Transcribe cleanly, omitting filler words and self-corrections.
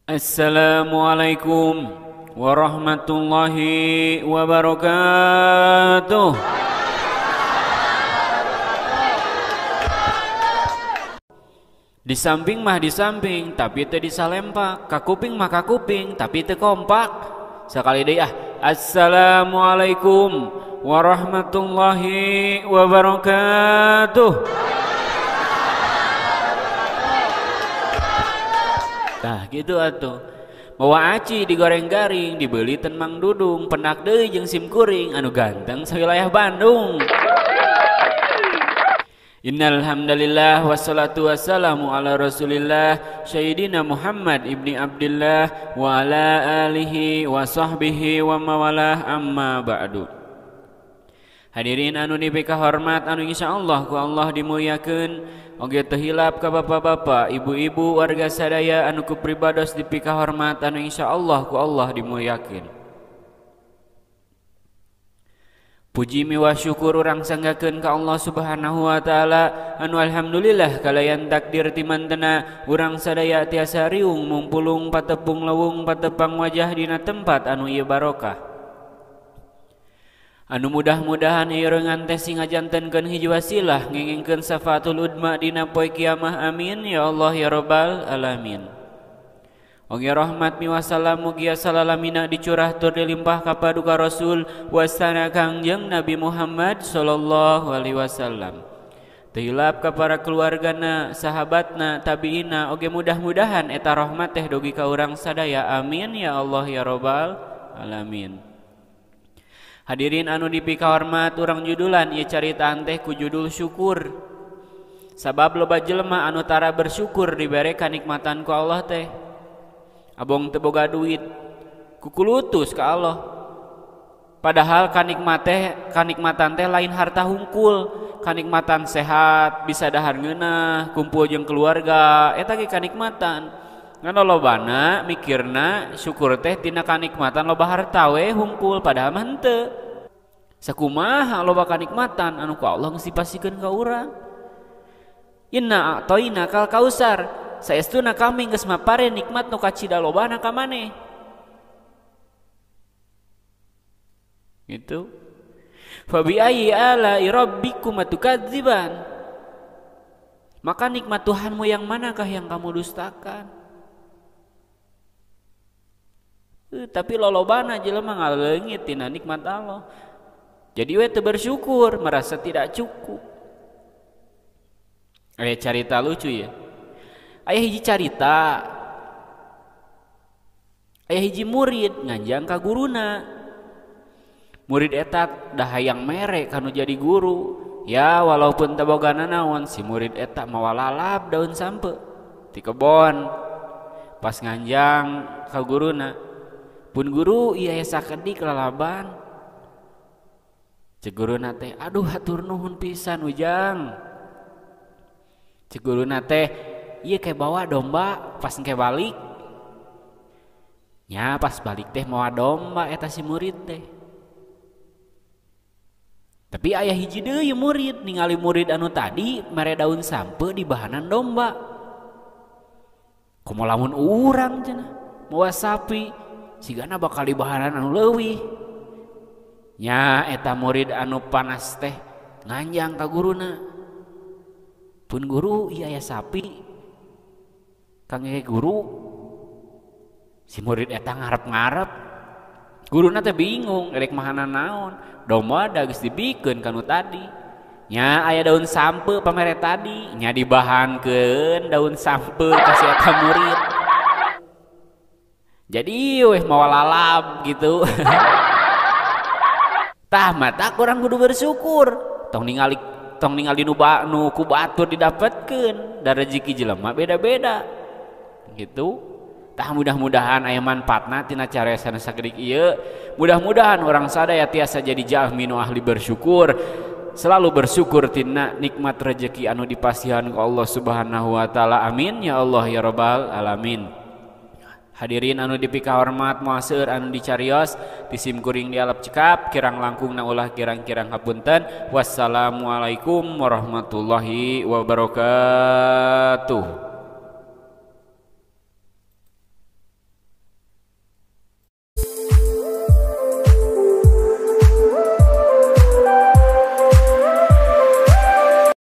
Assalamualaikum warahmatullahi wabarakatuh. Di samping mah di samping, tapi teu disalempak. Ka kuping mah ka kuping, tapi teu kompak. Sakali deui ah. Assalamualaikum warahmatullahi wabarakatuh. Nah gitu atuh. Mawa aci digoreng garing, dibeli ten Mang Dudung, pendak deui jeung sim kuring anu ganteng sawilayah Bandung. Innal hamdalillah wassalatu wassalamu ala Rasulillah Sayyidina Muhammad ibni Abdillah wa ala alihi wa sahbihi wa mawalah amma ba'du. Hadirin anu dipika hormat anu insyaallah ku Allah dimuliakeun, oge teu hilap ka bapak-bapak, ibu-ibu, warga sadaya anu ku pribados dipika hormat anu insyaallah ku Allah dimuliakeun. Puji miwah syukur urang sanggakeun ka Allah Subhanahu wa taala anu alhamdulillah kalayan takdir ti mantena urang sadaya tiasa riung mumpulung patepung leuweung patepang wajah dina tempat anu ieu barokah. Anu mudah-mudahan ieu reungan teh singajantenkeun hiji wasilah ngengengkeun syafaatul udma dina poe kiamah, amin ya Allah ya rabbal alamin. Oge rahmat miwah salam mugia salalamina dicurah tur dilimpah ka paduka Rasul wasana Kangjeng Nabi Muhammad sallallahu alaihi wasallam. Teu hilap ka para keluargana, sahabatna, tabiina, oge mudah-mudahan eta rahmat teh dugi ka urang sadaya, amin ya Allah ya rabbal alamin. Hadirin anu dipika hormat, urang judulan ieu caritaan teh ku judul syukur. Sabab loba jelema anu tara bersyukur dibere kanikmatan ku Allah teh. Abong teu boga duit, kukulutus ka Allah. Padahal kanikmatan teh lain harta hungkul, kanikmatan sehat, bisa dahar ngeunah, kumpul jeung keluarga, eta ge kanikmatan. Ngan lobana mikirna syukur teh tina kanikmatan loba harta we hungkul, padahal mah henteu. Sakumaha loba kanikmatan anu ku Allah geus dipasikeun ka urang. Inna a'toina kal kausar, saestuna kami geus mapare nikmat nu kacida lobana ka maneh. Gitu. Fa bi ayyi ala'i rabbikum tukadziban. Maka nikmat Tuhanmu yang manakah yang kamu dustakan? Tapi lolobana jelema ngaleungit tina nikmat Allah. Jadi we teu bersyukur, merasa tidak cukup. Aya carita lucu ya. Aya hiji carita, aya hiji murid nganjang ka guruna. Murid eta dah hayang mere kanu jadi guru. Ya walaupun teu boga nanaon, si murid eta mawa lalap daun sampe ti kebon. Pas nganjang ka guruna, pun guru ieu aya sakedik lalaban. Cek guruna teh, aduh hatur nuhun pisan Ujang. Cek guruna teh, iya kayak bawa domba pas engke balik. Nya pas balik teh mawa domba eta si murid teh. Tapi aya hiji deui murid ningali murid anu tadi mere daun sampe di bahanan domba. Kumaha lamun urang cenah mawa sapi sigana bakal di bahanan anu leuwih. Nya eta murid anu panas teh nganjang ka guruna. Pun guru ieu aya sapi. Kangge guru si murid eta ngarep-ngarep, guruna teh bingung erek mahana naon, domba da geus dibikeun kanu tadi. Nya aya daun sampe pamere tadi, nya dibahankeun daun sampe ka si eta murid. Jadi weh mawa lalap gitu. Tah mata urang kudu bersyukur, tong ningali nu ku batur didapatkeun, da rezeki jelema beda-beda. Gitu. Tah mudah-mudahan aya manfaatna tina cariosan sakedik ieu. Mudah-mudahan orang sadaya tiasa jadi jalmi nu ahli bersyukur, selalu bersyukur tina nikmat rezeki anu dipasihan ku Allah Subhanahu wa taala. Amin ya Allah ya rabbal alamin. Hadirin anu dipika hormat, moaseur anu dicarios ti sim kuring di alap cekap, kirang langkung na ulah kirang-kirang hapunten. Wassalamualaikum warahmatullahi wabarakatuh.